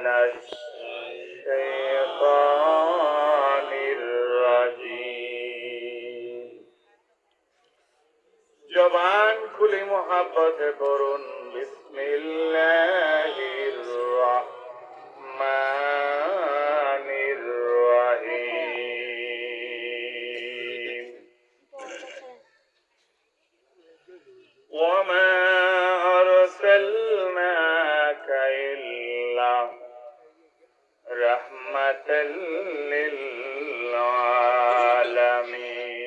من الشيطان الرجيم জবান খুলে মোহাব্বতে পড়ুন বিসমিল্লাহির রহমানির রহিম ওয়ামা আরসালনাকা ইল্লা রাহমাতাল লিল আলামিন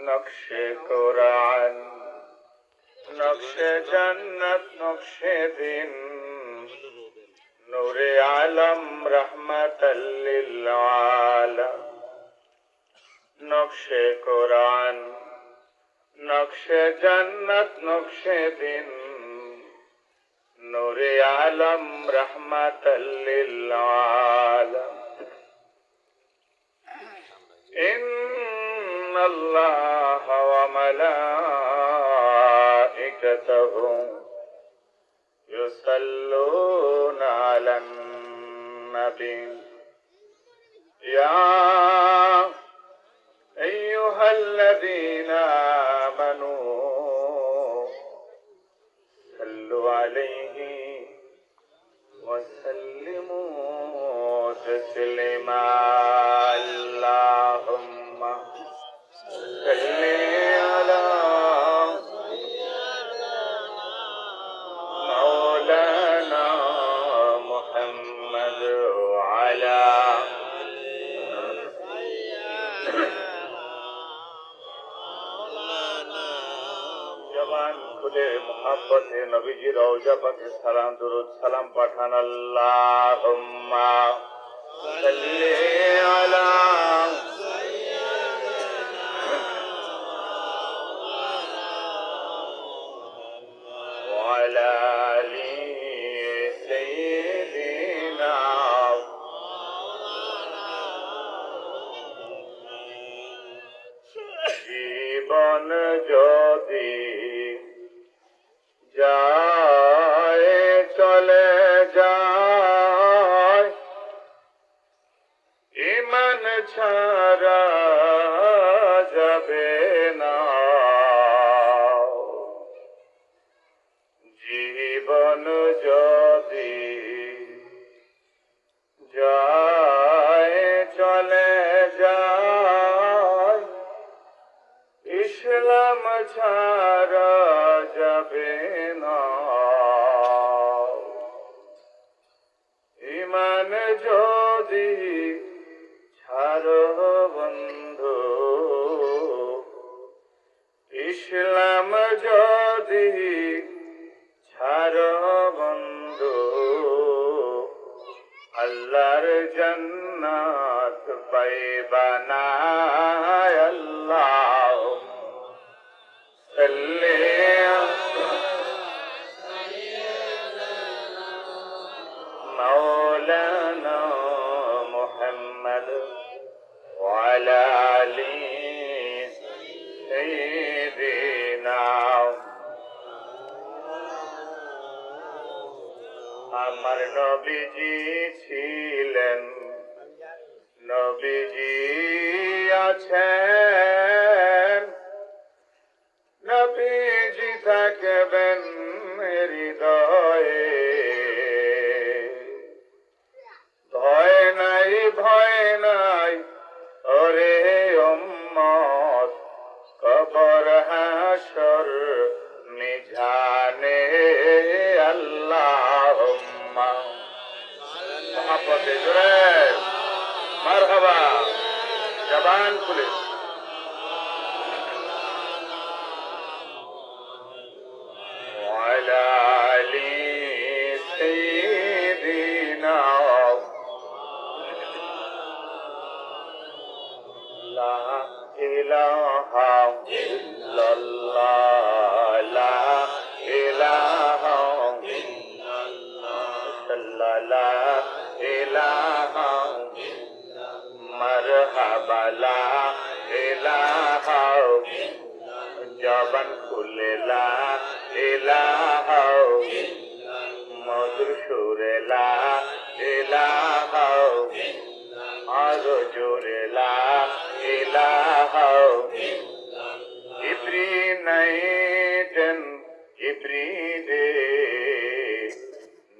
নকশে কোরআন নকশে জান্নাত নকশে দিন নূরে আলম রহমাতাল লিল আলামিন নকশে কোরআন নকশে জান্নাত নকশে দিন নূরে আলম রহমাতাল লিল আলামিন الله وملائكته يصلون على النبي يا أيها الذين آمنوا صلوا عليه وسلموا تسليما اللهم صل على مولانا محمد وعلى जबान खुले मोहब्बत नबीजी रौजा पाके सलाम दुरूद सलाम पठान अल्लाहुम्मा सल्ली अला وعلى آل سيدنا জীবন যদি যায় চলে যায় ঈমান ছাড়া যাবে না জীবন যদি যায় চলে যায় ইসলাম ছাড়া যাবে না ঈমান যদি ছাড়ো বন্ধু ইসলাম যদি ছাড়ো বন্ধু আল্লাহর জান্নাত পাইবা না আল্লাহ সাল্লি মাওলানা মুহাম্মদ ওয়া আলা আলি সাইয়্যিদিনা আমার নবীজি ছিলেন নবীজি আছেন নবীজি থাকবেন হৃদয়ে ভয় নাই ওরে উম্মত কবর হাসর মিজানে আল্লাহুম্মা মোহাব্বতে জোরে মারহাবা জবান খুলে وعلى آل سيدنا لا إله إلا الله لا إله إلا الله لا إله مرحبا لا إله জবান খুলে লা ইলাহা জোরে লা ইলাহা আরো জোরে লা ইলাহা every night and every day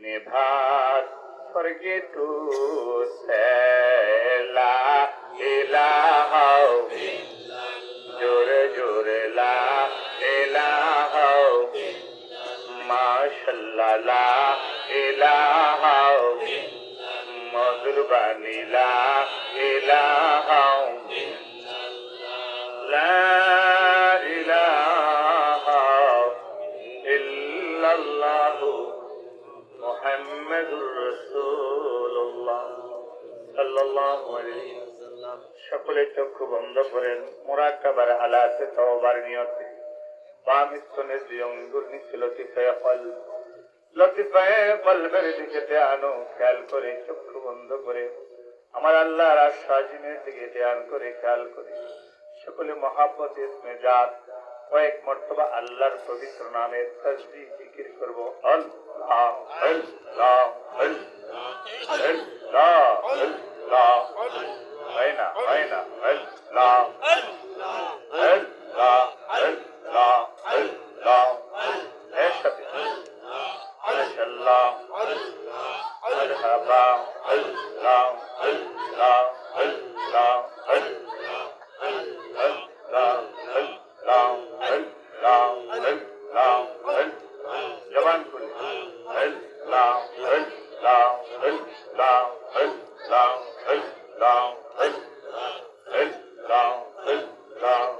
never forget to say la ilaha jore jore la ilaha mashallah la ilaha madhubani la ilaha la ilaha illallah মুহাম্মাদুর রাসূলুল্লাহ সাল্লাল্লাহু আলাইহি ওয়াসাল্লাম। সকলে চক্ষু বন্ধ করেন, মুরাকাবার হালাতে তওবার নিয়তে বাম স্তনের দুই আঙ্গুল নিচে লতিফায়ে কলব, লতিফায়ে কলবের দিকে ধ্যানো, খেয়াল করে চক্ষু বন্ধ করে আমার আল্লাহর আশাজিনের দিকে ধ্যান করে খেয়াল করে সকলে মহাব্বত ইসমে জাত কয়েক মর্তবা আল্লাহর পবিত্র নামের তাসবিহ জিকির করব। আল্লাহ আল্লাহ আল্লাহ আল্লাহ হয় না আল্লাহ আল্লাহ আল্লাহ আল্লাহ এর সাথে মাশাআল্লাহ মারহাবা আল্লাহ আল্লাহ আল্লাহ জবান খুলে আল্লাহ আল্লাহ আল্লাহ আল্লাহ আল্লাহ আল্লাহ আল্লাহ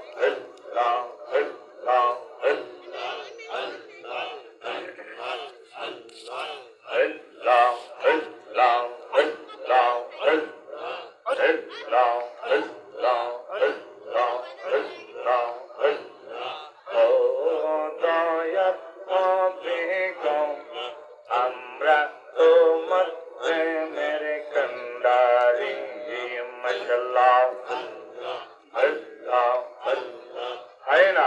আল্লাহ আল্লাহ আমরা তোমার প্রেমের কান্ডারি মাশাআল্লাহ আল্লাহ হয় না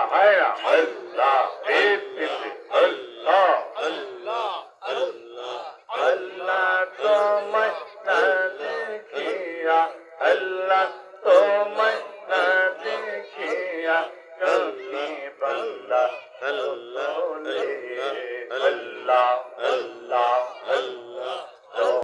আল্লাহ আল্লাহ আল্লাহ আল্লাহ তোমায় না দেখিয়া আল্লাহ তোমায় না দেখিয়া